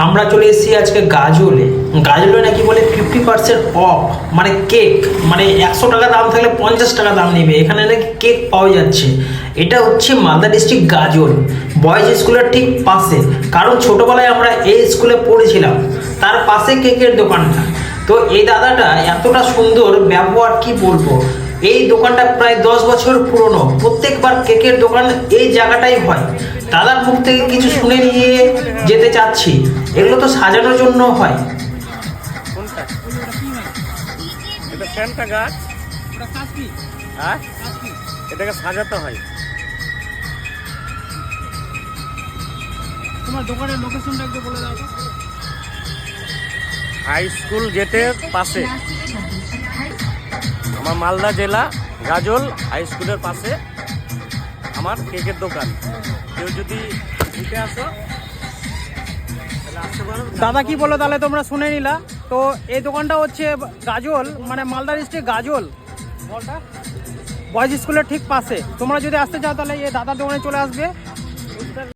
আমরা চলে এসেছি আজকে গাজলে। গাজলে নাকি বলে 50% অফ, মানে কেক, মানে 100 টাকা দাম থাকলে 50 টাকা দাম নেবে। এখানে নাকি কেক পাওয়া যাচ্ছে। এটা হচ্ছে মালদা ডিস্ট্রিক্ট গাজল বয়েজ স্কুলের ঠিক পাশে। কারণ ছোটবেলায় আমরা এই স্কুলে পড়েছিলাম, তার পাশে কেকের দোকানটা। তো এই দাদাটা এতটা সুন্দর ব্যবহার, কি বলবো। এই দোকানটা প্রায় 10 বছর পুরনো। প্রত্যেকবার কেকের দোকান এই জায়গাটাই হয়। দাদার মুখ থেকে কিছু শুনে নিয়ে যেতে চাচ্ছি। এগুলো তো সাজানোর জন্য হয়। কোনটা? এটা ফ্যানটা গাছ। হ্যাঁ, এটাকে সাজাতে হয়। তোমার দোকানের লোকেশনটা একটু বলে দাও তো। হাই স্কুল গেটের পাশে, আমার মালদা জেলা গাজল হাই স্কুলের পাশে আমার কেকের দোকান। কেউ যদি দিতে আসো তাহলে আসতে পারো। দাদা কি বলো তাহলে তোমরা শুনে নিলা। তো এই দোকানটা হচ্ছে গাজল, মানে মালদা ডিস্ট্রিক্ট গাজল বয়েজ স্কুলের ঠিক পাশে। তোমরা যদি আসতে চাও তাহলে এই দাদার দোকানে চলে আসবে।